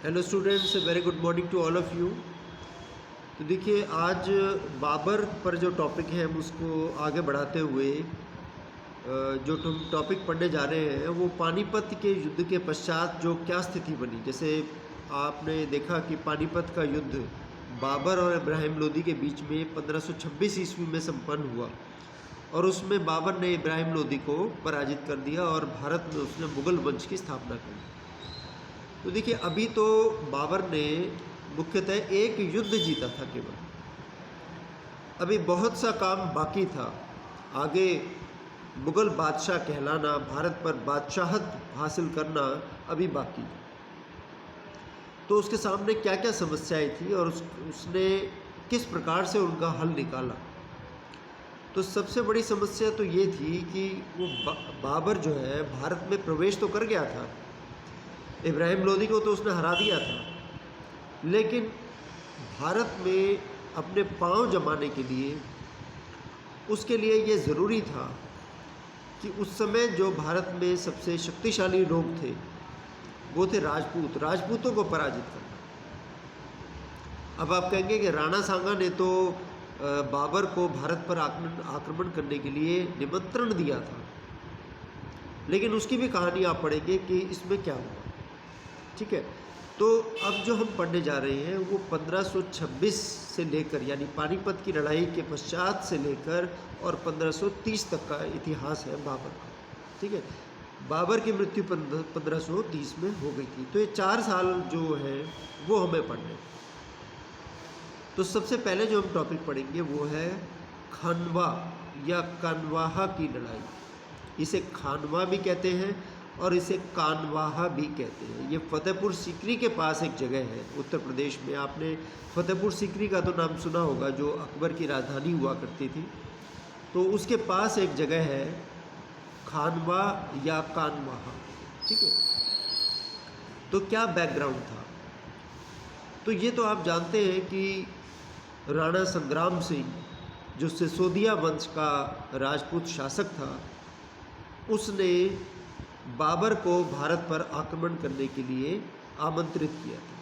Hello students, very good morning to all of you. तो देखिए, आज बाबर पर जो टॉपिक है हम उसको आगे बढ़ाते हुए जो हम टॉपिक पढ़ने जा रहे हैं वो पानीपत के युद्ध के पश्चात जो क्या स्थिति बनी। जैसे आपने देखा कि पानीपत का युद्ध बाबर और इब्राहिम लोदी के बीच में 1526 ईस्वी में संपन्न हुआ और उसमें बाबर ने इब्राहिम लोदी को पराजित कर दिया और भारत में उसने मुग़ल वंश की स्थापना कर दी। तो देखिए, अभी तो बाबर ने मुख्यतः एक युद्ध जीता था केवल, अभी बहुत सा काम बाकी था। आगे मुग़ल बादशाह कहलाना, भारत पर बादशाहत हासिल करना अभी बाकी है। तो उसके सामने क्या क्या समस्याएं थी और उसने किस प्रकार से उनका हल निकाला। तो सबसे बड़ी समस्या तो ये थी कि वो बाबर जो है भारत में प्रवेश तो कर गया था, इब्राहिम लोदी को तो उसने हरा दिया था, लेकिन भारत में अपने पांव जमाने के लिए उसके लिए ये ज़रूरी था कि उस समय जो भारत में सबसे शक्तिशाली लोग थे वो थे राजपूतों को पराजित करना। अब आप कहेंगे कि राणा सांगा ने तो बाबर को भारत पर आक्रमण करने के लिए निमंत्रण दिया था, लेकिन उसकी भी कहानी आप पढ़ेंगे कि इसमें क्या हुआ। ठीक है, तो अब जो हम पढ़ने जा रहे हैं वो 1526 से लेकर, यानी पानीपत की लड़ाई के पश्चात से लेकर और 1530 तक का इतिहास है बाबर का। ठीक है, बाबर की मृत्यु 1530 में हो गई थी। तो ये 4 साल जो है वो हमें पढ़ने। तो सबसे पहले जो हम टॉपिक पढ़ेंगे वो है खानवा या कानवाहा की लड़ाई। इसे खानवा भी कहते हैं और इसे कानवाहा भी कहते हैं। ये फतेहपुर सीकरी के पास एक जगह है उत्तर प्रदेश में। आपने फतेहपुर सीकरी का तो नाम सुना होगा, जो अकबर की राजधानी हुआ करती थी। तो उसके पास एक जगह है खानवा या कानवाहा। ठीक है, तो क्या बैकग्राउंड था। तो ये तो आप जानते हैं कि राणा संग्राम सिंह, जो सिसोदिया वंश का राजपूत शासक था, उसने बाबर को भारत पर आक्रमण करने के लिए आमंत्रित किया था।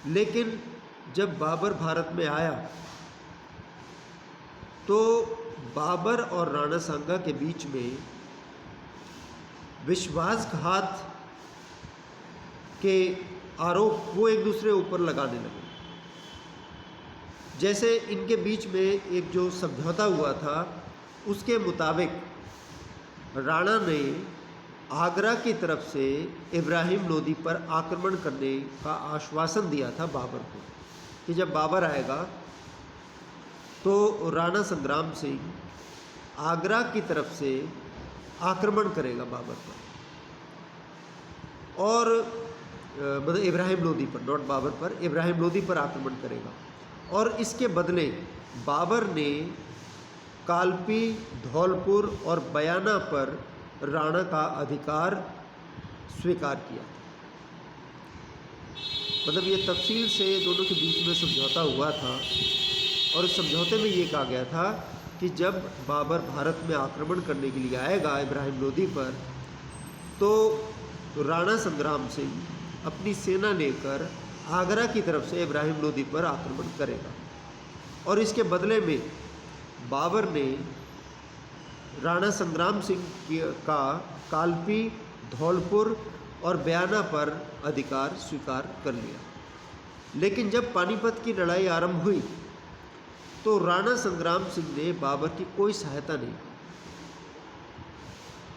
लेकिन जब बाबर भारत में आया तो बाबर और राणा सांगा के बीच में विश्वासघात के आरोप वो एक दूसरे ऊपर लगाने लगे। जैसे इनके बीच में एक जो समझौता हुआ था उसके मुताबिक राणा ने आगरा की तरफ से इब्राहिम लोदी पर आक्रमण करने का आश्वासन दिया था बाबर को कि जब बाबर आएगा तो राणा संग्राम सिंह आगरा की तरफ से आक्रमण करेगा बाबर पर, और मतलब इब्राहिम लोदी पर, नॉट बाबर पर, इब्राहिम लोदी पर आक्रमण करेगा। और इसके बदले बाबर ने कालपी, धौलपुर और बयाना पर राणा का अधिकार स्वीकार किया। मतलब ये तफसील से दोनों के बीच में समझौता हुआ था और इस समझौते में ये कहा गया था कि जब बाबर भारत में आक्रमण करने के लिए आएगा इब्राहिम लोदी पर, तो राणा संग्राम सिंह अपनी सेना लेकर आगरा की तरफ से इब्राहिम लोदी पर आक्रमण करेगा और इसके बदले में बाबर ने राणा संग्राम सिंह का कालपी, धौलपुर और बयाना पर अधिकार स्वीकार कर लिया। लेकिन जब पानीपत की लड़ाई आरंभ हुई तो राणा संग्राम सिंह ने बाबर की कोई सहायता नहीं।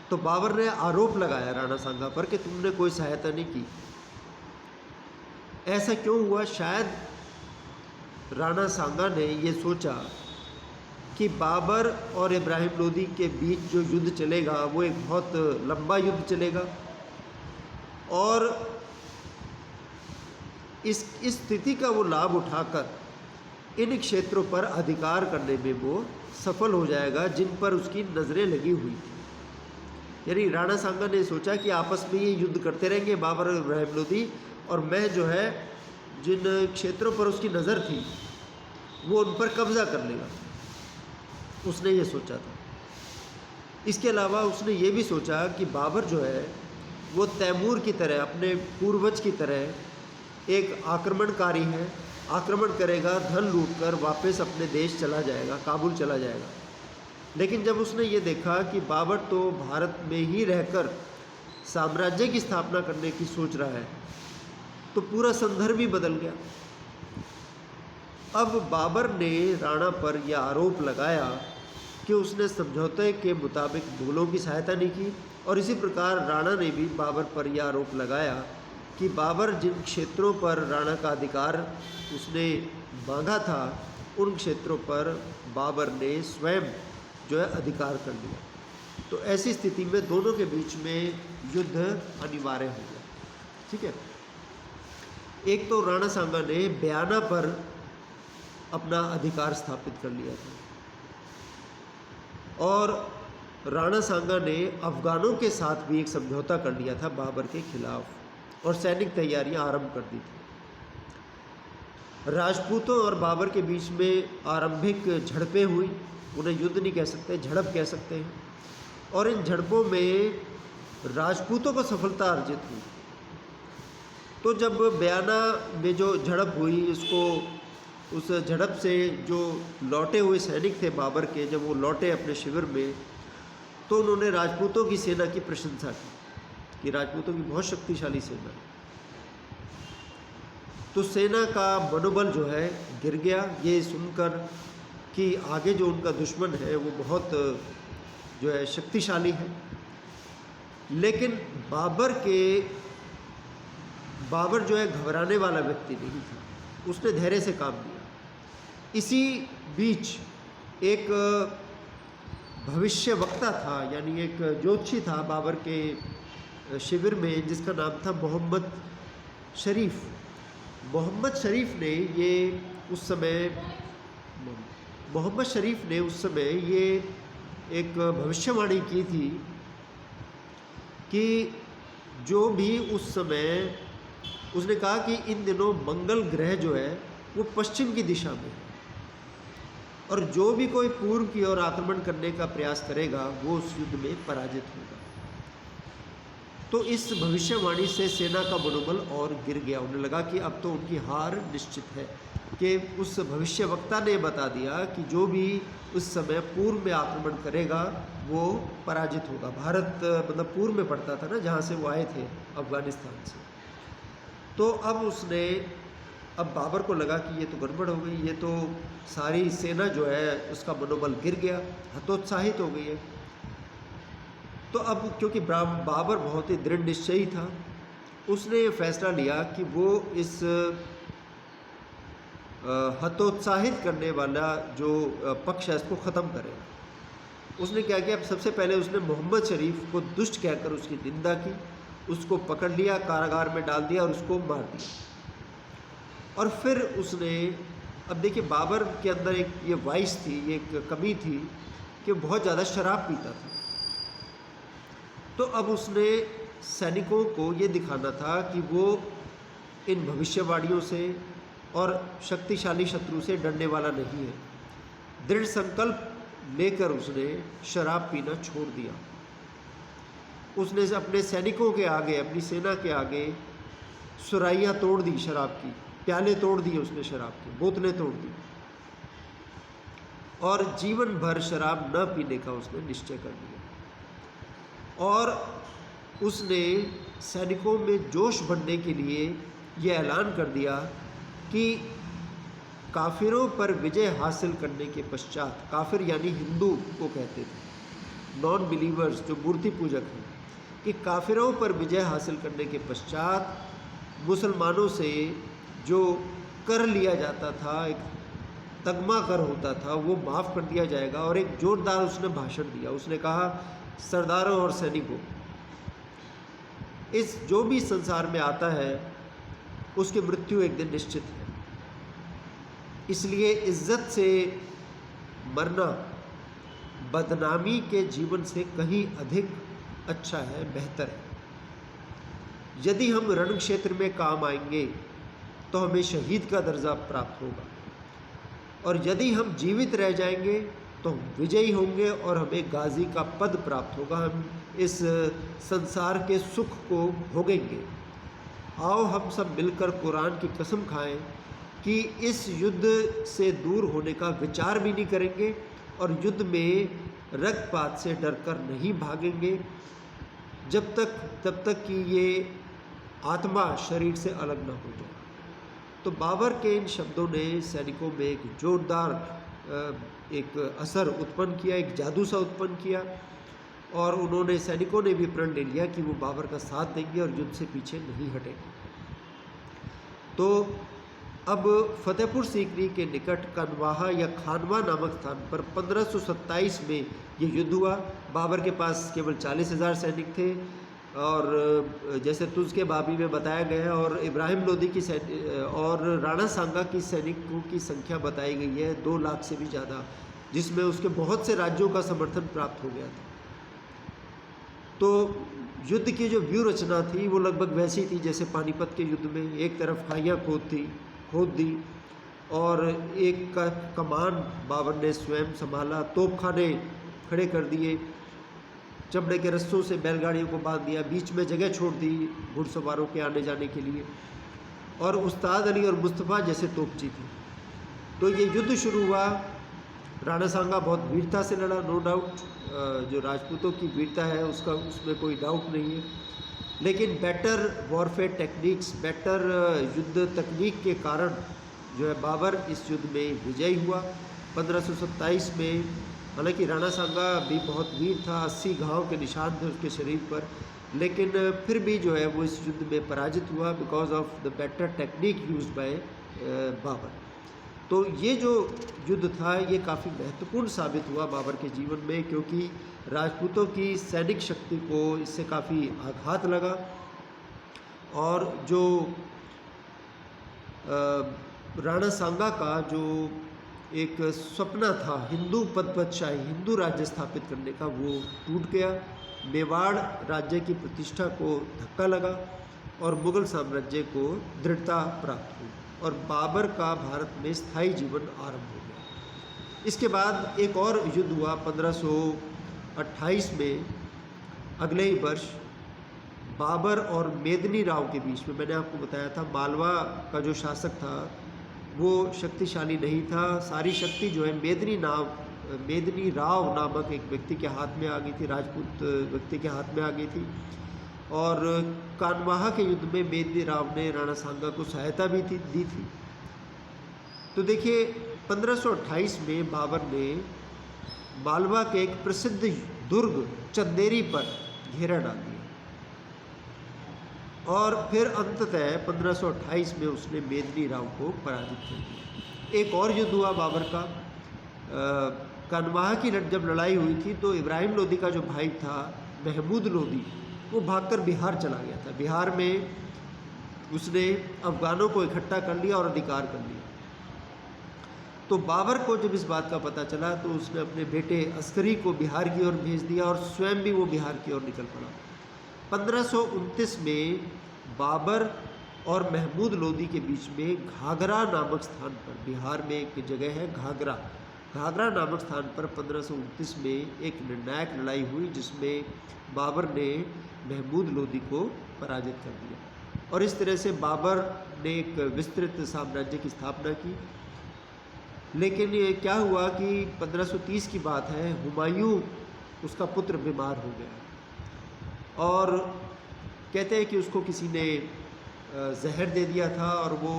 तो बाबर ने आरोप लगाया राणा सांगा पर कि तुमने कोई सहायता नहीं की। ऐसा क्यों हुआ? शायद राणा सांगा ने ये सोचा कि बाबर और इब्राहिम लोदी के बीच जो युद्ध चलेगा वो एक बहुत लंबा युद्ध चलेगा और इस स्थिति का वो लाभ उठाकर इन क्षेत्रों पर अधिकार करने में वो सफल हो जाएगा जिन पर उसकी नज़रें लगी हुई थी। यानी राणा सांगा ने सोचा कि आपस में ये युद्ध करते रहेंगे बाबर और इब्राहिम लोदी, और मैं जो है जिन क्षेत्रों पर उसकी नज़र थी वो उन पर कब्जा कर लेगा। उसने ये सोचा था। इसके अलावा उसने ये भी सोचा कि बाबर जो है वो तैमूर की तरह, अपने पूर्वज की तरह एक आक्रमणकारी है, आक्रमण करेगा, धन लूटकर वापस अपने देश चला जाएगा, काबुल चला जाएगा। लेकिन जब उसने ये देखा कि बाबर तो भारत में ही रहकर साम्राज्य की स्थापना करने की सोच रहा है, तो पूरा संदर्भ ही बदल गया। अब बाबर ने राणा पर यह आरोप लगाया कि उसने समझौते के मुताबिक मुगलों की सहायता नहीं की, और इसी प्रकार राणा ने भी बाबर पर यह आरोप लगाया कि बाबर जिन क्षेत्रों पर राणा का अधिकार उसने मांगा था, उन क्षेत्रों पर बाबर ने स्वयं जो है अधिकार कर लिया। तो ऐसी स्थिति में दोनों के बीच में युद्ध अनिवार्य हो गया। ठीक है, एक तो राणा सांगा ने बयाना पर अपना अधिकार स्थापित कर लिया था, और राणा सांगा ने अफगानों के साथ भी एक समझौता कर लिया था बाबर के खिलाफ, और सैनिक तैयारियां आरंभ कर दी थी। राजपूतों और बाबर के बीच में आरंभिक झड़पें हुई, उन्हें युद्ध नहीं कह सकते, झड़प कह सकते हैं, और इन झड़पों में राजपूतों को सफलता अर्जित हुई। तो जब बयाना में जो झड़प हुई, उस झड़प से जो लौटे हुए सैनिक थे बाबर के, जब वो लौटे अपने शिविर में, तो उन्होंने राजपूतों की सेना की प्रशंसा की कि राजपूतों की बहुत शक्तिशाली सेना है। तो सेना का मनोबल जो है गिर गया, ये सुनकर कि आगे जो उनका दुश्मन है वो बहुत जो है शक्तिशाली है। लेकिन बाबर जो है घबराने वाला व्यक्ति नहीं था, उसने धैर्य से काम लिया। इसी बीच एक भविष्य वक्ता था, यानी एक ज्योतिषी था बाबर के शिविर में, जिसका नाम था मोहम्मद शरीफ। मोहम्मद शरीफ ने उस समय ये एक भविष्यवाणी की थी कि जो भी उस समय, उसने कहा कि इन दिनों मंगल ग्रह जो है वो पश्चिम की दिशा में है, और जो भी कोई पूर्व की ओर आक्रमण करने का प्रयास करेगा वो उस युद्ध में पराजित होगा। तो इस भविष्यवाणी से सेना का मनोबल और गिर गया। उन्हें लगा कि अब तो उनकी हार निश्चित है, कि उस भविष्यवक्ता ने बता दिया कि जो भी उस समय पूर्व में आक्रमण करेगा वो पराजित होगा। भारत मतलब पूर्व में पड़ता था ना, जहाँ से वो आए थे, अफगानिस्तान से। तो अब बाबर को लगा कि ये तो गड़बड़ हो गई, ये तो सारी सेना जो है उसका मनोबल गिर गया, हतोत्साहित हो गई है। तो अब क्योंकि बाबर बहुत ही दृढ़ निश्चयी था, उसने ये फैसला लिया कि वो इस हतोत्साहित करने वाला जो पक्ष है इसको ख़त्म करेगा। उसने क्या किया, अब सबसे पहले उसने मोहम्मद शरीफ को दुष्ट कहकर उसकी निंदा की, उसको पकड़ लिया, कारागार में डाल दिया और उसको मार दिया। और फिर उसने, अब देखिए बाबर के अंदर एक ये वाइस थी, एक कमी थी कि बहुत ज़्यादा शराब पीता था। तो अब उसने सैनिकों को ये दिखाना था कि वो इन भविष्यवाणियों से और शक्तिशाली शत्रु से डरने वाला नहीं है। दृढ़ संकल्प लेकर उसने शराब पीना छोड़ दिया। उसने अपने सैनिकों के आगे, अपनी सेना के आगे सुराइयाँ तोड़ दी शराब की, प्याले तोड़ दिए उसने शराब की, बोतलें तोड़ दी, और जीवन भर शराब न पीने का उसने निश्चय कर लिया। और उसने सैनिकों में जोश भरने के लिए यह ऐलान कर दिया कि काफिरों पर विजय हासिल करने के पश्चात, काफिर यानी हिंदू को कहते थे, नॉन बिलीवर्स जो मूर्ति पूजक हैं, कि काफिरों पर विजय हासिल करने के पश्चात मुसलमानों से जो कर लिया जाता था, एक तगमा कर होता था, वो माफ़ कर दिया जाएगा। और एक जोरदार उसने भाषण दिया। उसने कहा, सरदारों और सैनिकों, इस जो भी संसार में आता है उसकी मृत्यु एक दिन निश्चित है, इसलिए इज्जत से मरना बदनामी के जीवन से कहीं अधिक अच्छा है, बेहतर है। यदि हम रण क्षेत्र में काम आएंगे तो हमें शहीद का दर्जा प्राप्त होगा, और यदि हम जीवित रह जाएंगे तो हम विजयी होंगे और हमें गाजी का पद प्राप्त होगा, हम इस संसार के सुख को भोगेंगे। आओ हम सब मिलकर कुरान की कसम खाएं कि इस युद्ध से दूर होने का विचार भी नहीं करेंगे और युद्ध में रक्तपात से डरकर नहीं भागेंगे तब तक कि ये आत्मा शरीर से अलग न हो जाए। तो बाबर के इन शब्दों ने सैनिकों में एक जोरदार एक असर उत्पन्न किया, एक जादू सा उत्पन्न किया, और उन्होंने सैनिकों ने भी प्रण ले लिया कि वो बाबर का साथ देंगे और युद्ध से पीछे नहीं हटेंगे। तो अब फतेहपुर सीकरी के निकट कनवाहा या खानवा नामक स्थान पर 1527 में ये युद्ध हुआ। बाबर के पास केवल 40,000 सैनिक थे और जैसे तुज के बाबी में बताया गया है, और इब्राहिम लोदी की और राणा सांगा की सैनिकों की संख्या बताई गई है 2 लाख से भी ज़्यादा, जिसमें उसके बहुत से राज्यों का समर्थन प्राप्त हो गया था। तो युद्ध की जो व्यूह रचना थी वो लगभग वैसी थी जैसे पानीपत के युद्ध में, एक तरफ खाइयाँ खोद दी और एक का कमान बाबर ने स्वयं संभाला, तोपखाने खड़े कर दिए, चमड़े के रस्सों से बैलगाड़ियों को बांध दिया, बीच में जगह छोड़ दी घुड़सवारों के आने जाने के लिए, और उस्ताद अली और मुस्तफ़ा जैसे तोपची थी। तो ये युद्ध शुरू हुआ। राणा सांगा बहुत वीरता से लड़ा, नो डाउट, जो राजपूतों की वीरता है उसमें कोई डाउट नहीं है, लेकिन बेटर वॉरफेयर टेक्निक्स, बेटर युद्ध तकनीक के कारण जो है बाबर इस युद्ध में विजयी हुआ 1527 में। हालांकि राणा सांगा भी बहुत वीर था, 80 घाव के निशान थे उसके शरीर पर, लेकिन फिर भी जो है वो इस युद्ध में पराजित हुआ because of the better technique used by Babur. तो ये जो युद्ध था ये काफ़ी महत्वपूर्ण साबित हुआ बाबर के जीवन में, क्योंकि राजपूतों की सैनिक शक्ति को इससे काफ़ी आघात लगा, और जो राणा सांगा का जो एक सपना था हिंदू पदपतशाही, हिंदू राज्य स्थापित करने का, वो टूट गया। मेवाड़ राज्य की प्रतिष्ठा को धक्का लगा और मुग़ल साम्राज्य को दृढ़ता प्राप्त हुई और बाबर का भारत में स्थायी जीवन आरंभ हो गया। इसके बाद एक और युद्ध हुआ 1528 में, अगले ही वर्ष, बाबर और मेदिनी राव के बीच में। मैंने आपको बताया था मालवा का जो शासक था वो शक्तिशाली नहीं था, सारी शक्ति जो है मेदिनी राव नामक एक व्यक्ति के हाथ में आ गई थी, राजपूत व्यक्ति के हाथ में आ गई थी, और कानवाहा के युद्ध में मेदिनी राव ने राणा सांगा को सहायता भी दी थी। तो देखिए 1528 में बाबर ने मालवा के एक प्रसिद्ध दुर्ग चंदेरी पर घेरा डाल दिया, और फिर अंततः 1528 में उसने मेदिनी राव को पराजित कर दिया। एक और युद्ध हुआ बाबर का, कानवाहा की जब लड़ाई हुई थी तो इब्राहिम लोदी का जो भाई था महमूद लोदी, वो भागकर बिहार चला गया था। बिहार में उसने अफगानों को इकट्ठा कर लिया और अधिकार कर लिया। तो बाबर को जब इस बात का पता चला तो उसने अपने बेटे अस्करी को बिहार की ओर भेज दिया और स्वयं भी वो बिहार की ओर निकल पड़ा। 1529 में बाबर और महमूद लोदी के बीच में घाघरा नामक स्थान पर, बिहार में एक जगह है घाघरा नामक स्थान पर 1529 में एक निर्णायक लड़ाई हुई जिसमें बाबर ने महमूद लोदी को पराजित कर दिया, और इस तरह से बाबर ने एक विस्तृत साम्राज्य की स्थापना की। लेकिन ये क्या हुआ कि 1530 की बात है, हुमायूं उसका पुत्र बीमार हो गया और कहते हैं कि उसको किसी ने जहर दे दिया था, और वो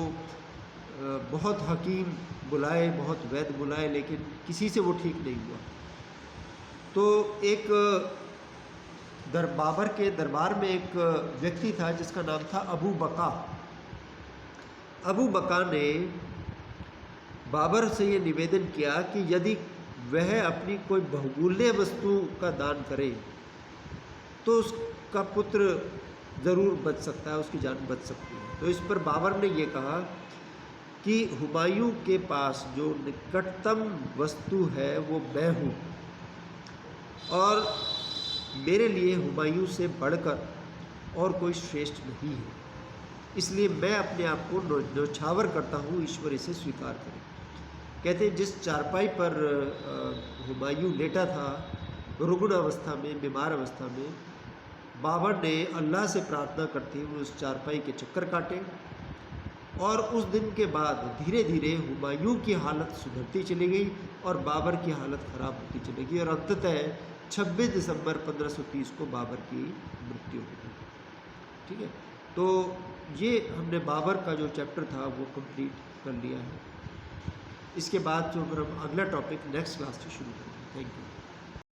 बहुत हकीम बुलाए, बहुत वैद्य बुलाए, लेकिन किसी से वो ठीक नहीं हुआ। तो एक बाबर के दरबार में एक व्यक्ति था जिसका नाम था अबू बका। अबू बका ने बाबर से ये निवेदन किया कि यदि वह अपनी कोई बहुमूल्य वस्तु का दान करे तो उसका पुत्र ज़रूर बच सकता है, उसकी जान बच सकती है। तो इस पर बाबर ने ये कहा कि हुमायूं के पास जो निकटतम वस्तु है वो मैं हूँ, और मेरे लिए हुमायूं से बढ़कर और कोई श्रेष्ठ नहीं है, इसलिए मैं अपने आप को न्यौछावर करता हूँ, ईश्वर इसे स्वीकार करे। कहते हैं जिस चारपाई पर हुमायूं लेटा था रुग्ण अवस्था में, बीमार अवस्था में, बाबर ने अल्लाह से प्रार्थना करते हुए उस चारपाई के चक्कर काटे और उस दिन के बाद धीरे धीरे हुमायूं की हालत सुधरती चली गई और बाबर की हालत ख़राब होती चली गई और अंततः 26 दिसंबर 1530 को बाबर की मृत्यु हो गई। ठीक है, तो ये हमने बाबर का जो चैप्टर था वो कंप्लीट कर लिया है। इसके बाद जो हम अगला टॉपिक नेक्स्ट क्लास से शुरू करेंगे। Thank you.